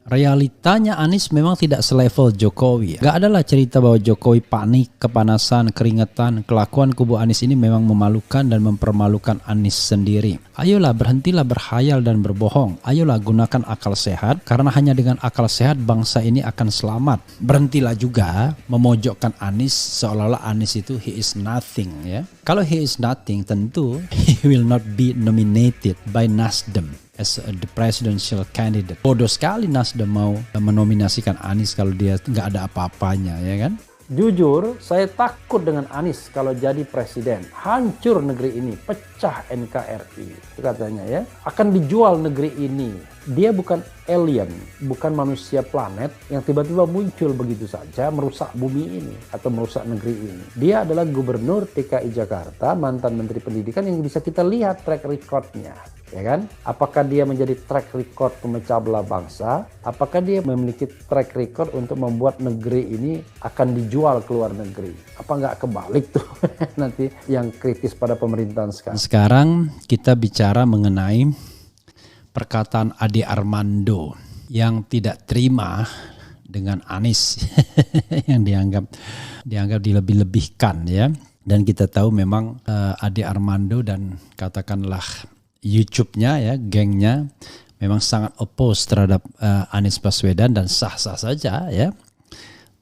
Realitanya Anies memang tidak selevel Jokowi. Gak adalah cerita bahwa Jokowi panik, kepanasan, keringetan. Kelakuan kubu Anies ini memang memalukan dan mempermalukan Anies sendiri. Ayolah berhentilah berhayal dan berbohong. Ayolah gunakan akal sehat, karena hanya dengan akal sehat bangsa ini akan selamat. Berhentilah juga memojokkan Anies seolah-olah Anies itu he is nothing, ya. Kalau he is nothing, tentu he will not be nominated by Nasdem as the presidential candidate. Bodoh sekali Nasdem mau menominasikan Anies kalau dia nggak ada apa-apanya, ya kan? Jujur, saya takut dengan Anies kalau jadi presiden. Hancur negeri ini, pecah NKRI, katanya ya. Akan dijual negeri ini. Dia bukan alien, bukan manusia planet yang tiba-tiba muncul begitu saja merusak bumi ini atau merusak negeri ini. Dia adalah gubernur DKI Jakarta, mantan menteri pendidikan yang bisa kita lihat track recordnya. Ya kan? Apakah dia menjadi track record pemecah belah bangsa? Apakah dia memiliki track record untuk membuat negeri ini akan dijual ke luar negeri? Apa nggak kebalik tuh nanti yang kritis pada pemerintahan sekarang? Sekarang kita bicara mengenai perkataan Ade Armando yang tidak terima dengan Anies yang dianggap dilebih-lebihkan, ya. Dan kita tahu memang Ade Armando dan katakanlah YouTube-nya, ya, gengnya memang sangat oppose terhadap Anies Baswedan dan sah-sah saja, ya.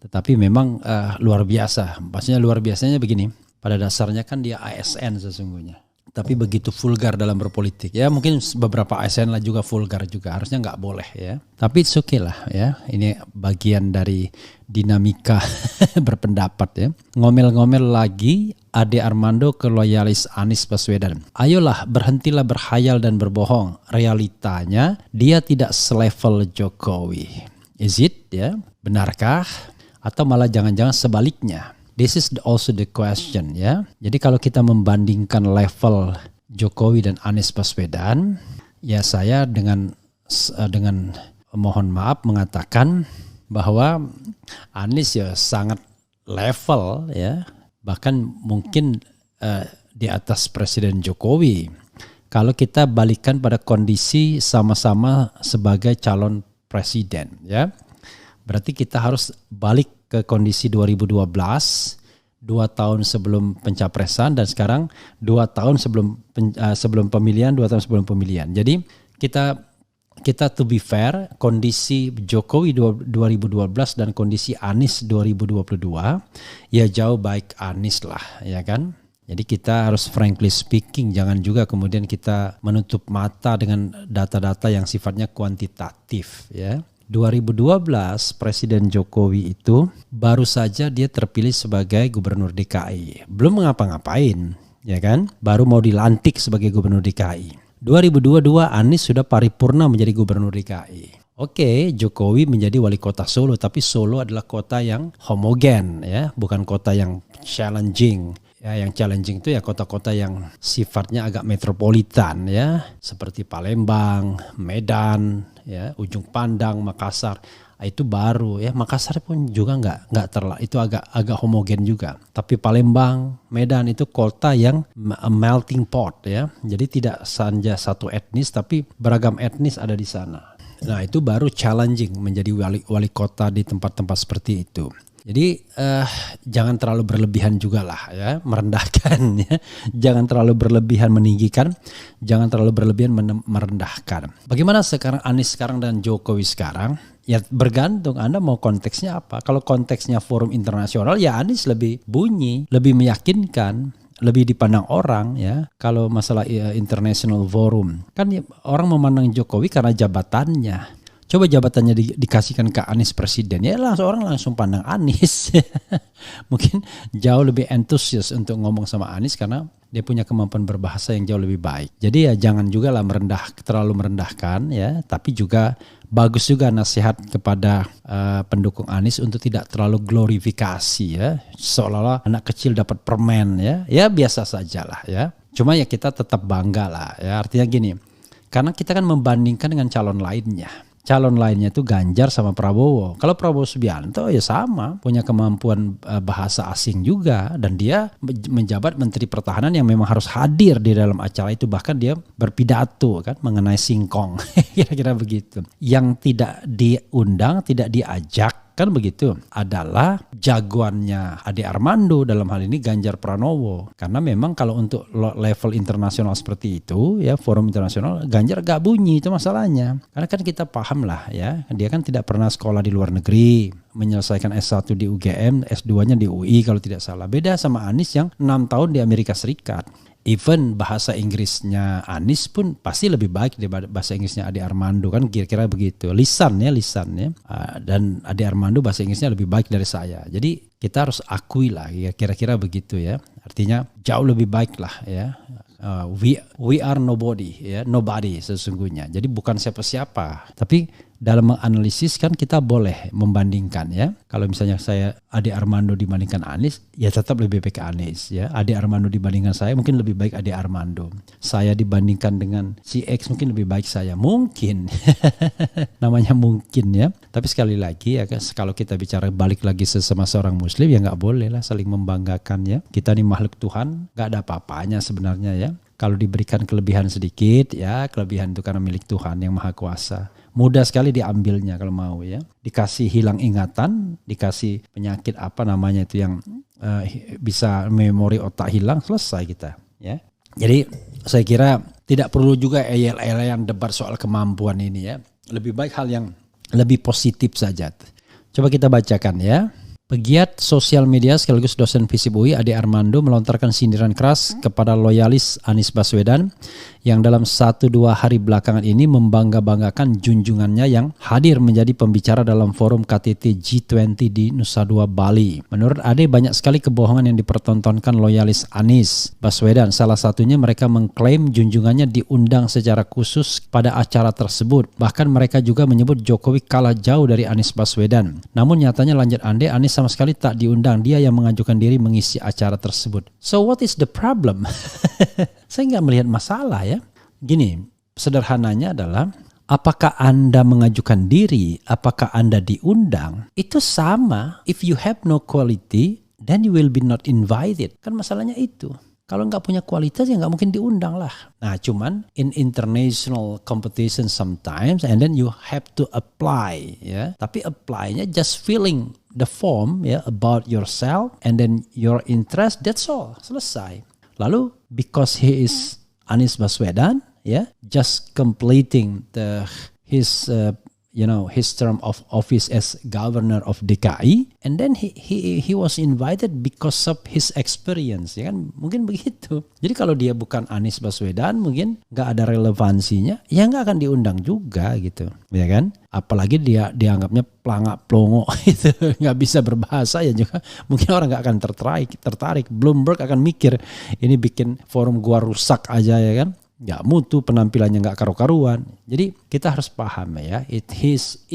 Tetapi memang luar biasa. Maksudnya luar biasanya begini. Pada dasarnya kan dia ASN sesungguhnya. Tapi begitu vulgar dalam berpolitik. Ya mungkin beberapa ASN lah juga vulgar juga. Harusnya nggak boleh, ya. Tapi it's okay lah, ya. Ini bagian dari dinamika berpendapat, ya. Ngomel-ngomel lagi Ade Armando ke loyalis Anies Baswedan. Ayolah berhentilah berhayal dan berbohong. Realitanya dia tidak selevel Jokowi. Is it, ya? Benarkah? Atau malah jangan-jangan sebaliknya? This is also the question, ya. Jadi kalau kita membandingkan level Jokowi dan Anies Baswedan, ya saya dengan mohon maaf mengatakan bahwa Anies ya sangat level, ya. Bahkan mungkin di atas Presiden Jokowi. Kalau kita balikan pada kondisi sama-sama sebagai calon presiden, ya. Berarti kita harus balik ke kondisi 2012, 2 tahun sebelum pencapresan, dan sekarang 2 tahun sebelum pemilihan, 2 tahun sebelum pemilihan. Jadi kita to be fair, kondisi Jokowi 2012 dan kondisi Anies 2022, ya jauh baik Anies lah, ya kan? Jadi kita harus frankly speaking, jangan juga kemudian kita menutup mata dengan data-data yang sifatnya kuantitatif, ya. 2012 Presiden Jokowi itu baru saja dia terpilih sebagai gubernur DKI. Belum ngapa-ngapain, ya kan? Baru mau dilantik sebagai gubernur DKI. 2022 Anies sudah paripurna menjadi gubernur DKI. Oke, Jokowi menjadi wali kota Solo, tapi Solo adalah kota yang homogen, ya, bukan kota yang challenging. Ya, yang challenging itu ya kota-kota yang sifatnya agak metropolitan, ya, seperti Palembang, Medan, ya, Ujung Pandang, Makassar. Itu baru, ya. Makassar pun juga nggak terlalu, itu agak homogen juga. Tapi Palembang, Medan itu kota yang melting pot, ya. Jadi tidak saja satu etnis, tapi beragam etnis ada di sana. Nah itu baru challenging menjadi wali kota di tempat-tempat seperti itu. Jadi jangan terlalu berlebihan juga lah, ya, merendahkan, ya. Jangan terlalu berlebihan meninggikan, jangan terlalu berlebihan merendahkan. Bagaimana sekarang Anies sekarang dan Jokowi sekarang? Ya bergantung Anda mau konteksnya apa. Kalau konteksnya forum internasional, ya Anies lebih bunyi, lebih meyakinkan, lebih dipandang orang, ya. Kalau masalah international forum, kan orang memandang Jokowi karena jabatannya. Coba jabatannya dikasihkan ke Anies presiden, ya orang langsung pandang Anies. Mungkin jauh lebih antusias untuk ngomong sama Anies karena dia punya kemampuan berbahasa yang jauh lebih baik. Jadi ya jangan juga lah terlalu merendahkan, ya. Tapi juga bagus juga nasihat kepada pendukung Anies untuk tidak terlalu glorifikasi, ya. Seolah-olah anak kecil dapat permen, ya. Ya biasa sajalah, ya. Cuma ya kita tetap bangga lah, ya. Artinya gini, karena kita kan membandingkan dengan calon lainnya. calon lainnya itu Ganjar sama Prabowo. Kalau Prabowo Subianto ya sama, punya kemampuan bahasa asing juga, dan dia menjabat Menteri Pertahanan yang memang harus hadir di dalam acara itu, bahkan dia berpidato kan mengenai singkong. Kira-kira begitu. Yang tidak diundang, tidak diajak kan begitu adalah jagoannya Ade Armando, dalam hal ini Ganjar Pranowo. Karena memang kalau untuk level internasional seperti itu ya, forum internasional, Ganjar gak bunyi, itu masalahnya. Karena kan kita paham lah ya, dia kan tidak pernah sekolah di luar negeri, menyelesaikan S1 di UGM, S2-nya di UI kalau tidak salah. Beda sama Anies yang 6 tahun di Amerika Serikat. Even bahasa Inggrisnya Anies pun pasti lebih baik daripada bahasa Inggrisnya Ade Armando, kan kira-kira begitu. Lisannya. Dan Ade Armando bahasa Inggrisnya lebih baik dari saya. Jadi kita harus akui lah ya, kira-kira begitu ya. Artinya jauh lebih baik lah ya. We are nobody ya, nobody sesungguhnya. Jadi bukan siapa-siapa, tapi dalam menganalisis kan kita boleh membandingkan ya. Kalau misalnya saya Ade Armando dibandingkan Anies, ya tetap lebih baik Anies ya. Ade Armando dibandingkan saya mungkin lebih baik Ade Armando. Saya dibandingkan dengan si X mungkin lebih baik saya. Mungkin. Namanya mungkin ya. Tapi sekali lagi ya, kalau kita bicara balik lagi sesama seorang muslim ya nggak boleh lah saling membanggakan ya. Kita nih makhluk Tuhan, nggak ada apa-apanya sebenarnya ya. Kalau diberikan kelebihan sedikit ya, kelebihan itu karena milik Tuhan yang Maha Kuasa. Mudah sekali diambilnya kalau mau ya. Dikasih hilang ingatan, dikasih penyakit apa namanya itu yang bisa memori otak hilang, selesai kita ya. Jadi saya kira tidak perlu juga eyel-eyelan debat soal kemampuan ini ya. Lebih baik hal yang lebih positif saja. Coba kita bacakan ya. Pegiat sosial media sekaligus dosen FISIP UI Ade Armando melontarkan sindiran keras kepada loyalis Anies Baswedan yang dalam 1-2 hari belakangan ini membangga-banggakan junjungannya yang hadir menjadi pembicara dalam forum KTT G20 di Nusa Dua, Bali. Menurut Ade, banyak sekali kebohongan yang dipertontonkan loyalis Anies Baswedan. Salah satunya mereka mengklaim junjungannya diundang secara khusus pada acara tersebut. Bahkan mereka juga menyebut Jokowi kalah jauh dari Anies Baswedan. Namun nyatanya, lanjut Ade, Anies sama sekali tak diundang. Dia yang mengajukan diri mengisi acara tersebut. So what is the problem? Saya nggak melihat masalah ya. Gini, sederhananya adalah apakah Anda mengajukan diri, apakah Anda diundang, itu sama. If you have no quality, then you will be not invited. Kan masalahnya itu. Kalau nggak punya kualitas ya nggak mungkin diundang lah. Nah cuman in international competition sometimes and then you have to apply ya. Tapi apply-nya just filling the form ya about yourself and then your interest, that's all. Selesai. Lalu because he is Anies Baswedan ya, just completing his term of office as governor of DKI, and then he was invited because of his experience, ya kan, mungkin begitu. Jadi kalau dia bukan Anies Baswedan, mungkin nggak ada relevansinya, ya nggak akan diundang juga gitu, ya kan? Apalagi dia dianggapnya pelangak plongo itu nggak bisa berbahasa ya juga, mungkin orang nggak akan tertarik. Bloomberg akan mikir ini bikin forum gua rusak aja ya kan? Nggak mutu, penampilannya nggak karu-karuan. Jadi kita harus paham ya, it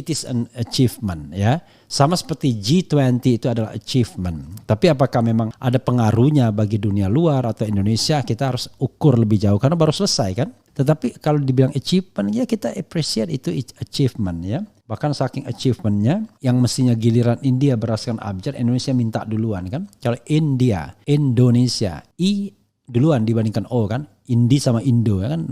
is an achievement ya. Sama seperti G20 itu adalah achievement. Tapi apakah memang ada pengaruhnya bagi dunia luar atau Indonesia, kita harus ukur lebih jauh karena baru selesai kan. Tetapi kalau dibilang achievement ya kita appreciate itu achievement ya. Bahkan saking achievementnya yang mestinya giliran India beraskan abjad, Indonesia minta duluan kan. Kalau Indonesia, I duluan dibandingkan O kan. Indi sama Indo kan,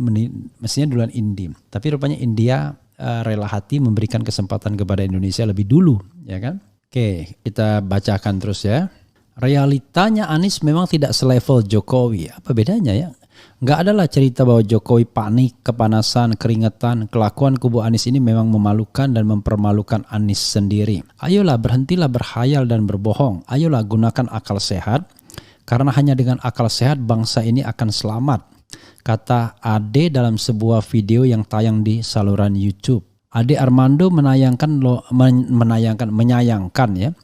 mestinya duluan Indi. Tapi rupanya India rela hati memberikan kesempatan kepada Indonesia lebih dulu, ya kan? Oke, kita bacakan terus ya. Realitanya Anies memang tidak selevel Jokowi. Apa bedanya ya? Nggak adalah cerita bahwa Jokowi panik, kepanasan, keringetan. Kelakuan kubu Anies ini memang memalukan dan mempermalukan Anies sendiri. Ayolah berhentilah berhayal dan berbohong. Ayolah gunakan akal sehat. Karena hanya dengan akal sehat bangsa ini akan selamat. Kata Ade dalam sebuah video yang tayang di saluran YouTube. Ade Armando menyayangkan ya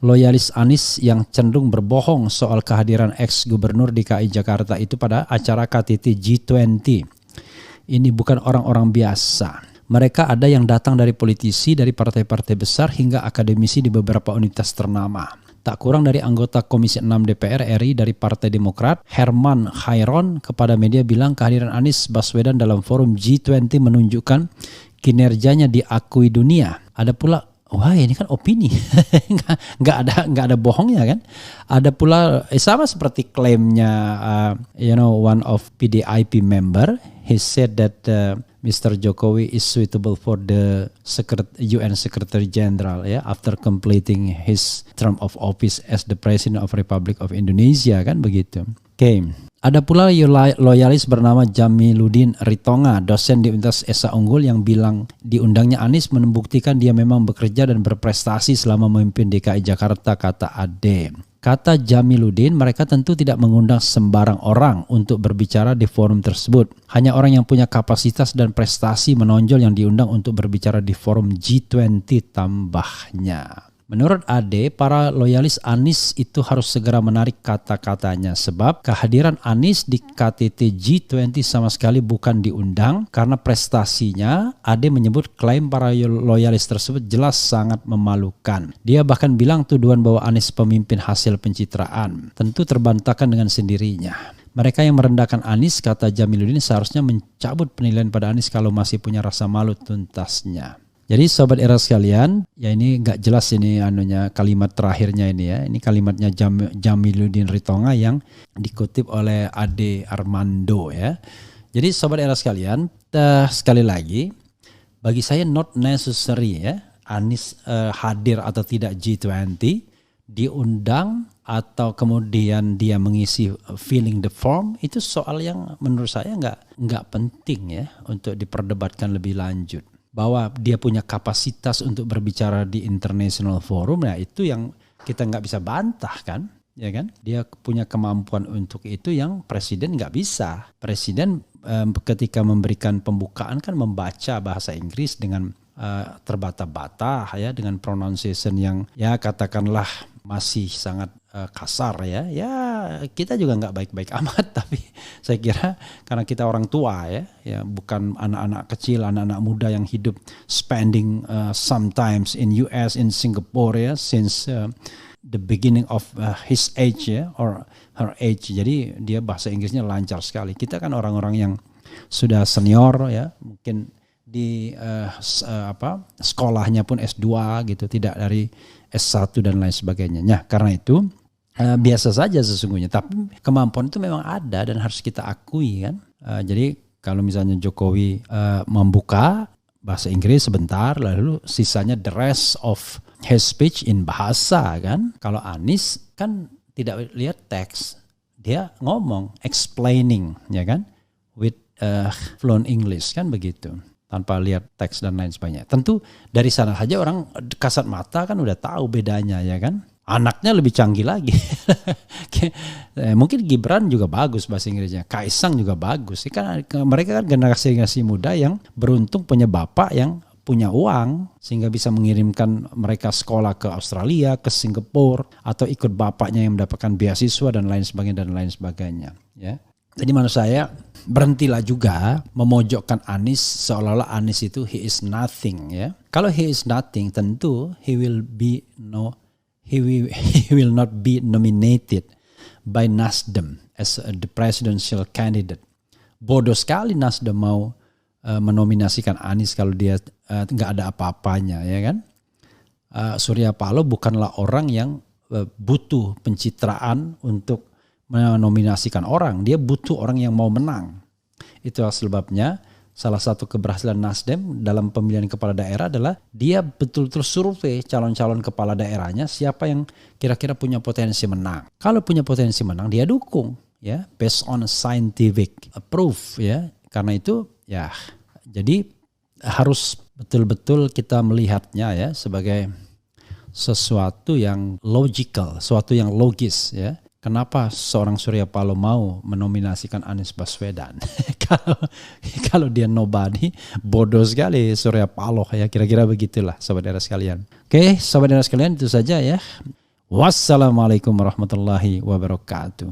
loyalis Anies yang cenderung berbohong soal kehadiran ex-gubernur DKI Jakarta itu pada acara KTT G20. Ini bukan orang-orang biasa. Mereka ada yang datang dari politisi, dari partai-partai besar hingga akademisi di beberapa universitas ternama. Tak kurang dari anggota Komisi 6 DPR RI dari Partai Demokrat, Herman Khairon, kepada media bilang kehadiran Anies Baswedan dalam forum G20 menunjukkan kinerjanya diakui dunia. Ada pula, wah ini kan opini, nggak ada bohongnya kan. Ada pula sama seperti klaimnya one of PDIP member, he said that Mr. Jokowi is suitable for the UN Secretary General after completing his term of office as the President of Republic of Indonesia kan begitu. Oke. Ada pula loyalis bernama Jamiluddin Ritonga, dosen di Universitas Esa Unggul yang bilang diundangnya Anies membuktikan dia memang bekerja dan berprestasi selama memimpin DKI Jakarta, kata Ade. Kata Jamiluddin, mereka tentu tidak mengundang sembarang orang untuk berbicara di forum tersebut. Hanya orang yang punya kapasitas dan prestasi menonjol yang diundang untuk berbicara di forum G20 tambahnya. Menurut Ade, para loyalis Anies itu harus segera menarik kata-katanya sebab kehadiran Anies di KTT G20 sama sekali bukan diundang karena prestasinya. Ade menyebut klaim para loyalis tersebut jelas sangat memalukan. Dia bahkan bilang tuduhan bahwa Anies pemimpin hasil pencitraan tentu terbantahkan dengan sendirinya. Mereka yang merendahkan Anies, kata Jamiluddin, seharusnya mencabut penilaian pada Anies kalau masih punya rasa malu tuntasnya. Jadi sobat era sekalian, ya ini nggak jelas ini kalimat terakhirnya ini ya. Ini kalimatnya Jamiluddin Ritonga yang dikutip oleh Ade Armando ya. Jadi sobat era sekalian, sekali lagi bagi saya not necessary ya Anies hadir atau tidak G20, diundang atau kemudian dia mengisi filling the form, itu soal yang menurut saya nggak penting ya untuk diperdebatkan lebih lanjut. Bahwa dia punya kapasitas untuk berbicara di international forum, ya itu yang kita nggak bisa bantah kan, ya kan? Dia punya kemampuan untuk itu yang presiden nggak bisa. Presiden ketika memberikan pembukaan kan membaca bahasa Inggris dengan terbata-bata ya, dengan pronunciation yang ya katakanlah masih sangat kasar ya kita juga nggak baik-baik amat, tapi saya kira karena kita orang tua ya bukan anak-anak kecil, anak-anak muda yang hidup spending sometimes in US, in Singapore ya since the beginning of his age ya or her age, jadi dia bahasa Inggrisnya lancar sekali. Kita kan orang-orang yang sudah senior ya, mungkin di sekolahnya pun S2 gitu, tidak dari S1 dan lain sebagainya. Nah, karena itu biasa saja sesungguhnya, tapi kemampuan itu memang ada dan harus kita akui kan. Jadi kalau misalnya Jokowi membuka bahasa Inggris sebentar, lalu sisanya the rest of his speech in bahasa kan. Kalau Anies kan tidak lihat teks, dia ngomong explaining ya kan, with fluent English kan begitu, tanpa lihat teks dan lain sebagainya. Tentu dari sana saja orang kasat mata kan udah tahu bedanya ya kan. Anaknya lebih canggih lagi. Mungkin Gibran juga bagus bahasa Inggrisnya, Kaisang juga bagus. Mereka kan generasi muda yang beruntung punya bapak yang punya uang sehingga bisa mengirimkan mereka sekolah ke Australia, ke Singapura, atau ikut bapaknya yang mendapatkan beasiswa dan lain sebagainya ya. Jadi menurut saya berhentilah juga memojokkan Anies seolah-olah Anies itu he is nothing ya. Kalau he is nothing, tentu he will not be nominated by Nasdem as the presidential candidate. Bodoh sekali Nasdem mau menominasikan Anies kalau dia nggak ada apa-apanya ya kan. Surya Paloh bukanlah orang yang butuh pencitraan untuk menominasikan orang, dia butuh orang yang mau menang. Itulah sebabnya salah satu keberhasilan Nasdem dalam pemilihan kepala daerah adalah dia betul-betul survei calon-calon kepala daerahnya siapa yang kira-kira punya potensi menang. Kalau punya potensi menang dia dukung ya, based on scientific proof ya. Karena itu ya jadi harus betul-betul kita melihatnya ya sebagai sesuatu yang logical, sesuatu yang logis ya. Kenapa seorang Surya Paloh mau menominasikan Anies Baswedan? Kalau dia nobody, bodoh sekali Surya Paloh ya, kira-kira begitulah sobat era sekalian. Oke, sobat era sekalian itu saja ya. Wassalamualaikum warahmatullahi wabarakatuh.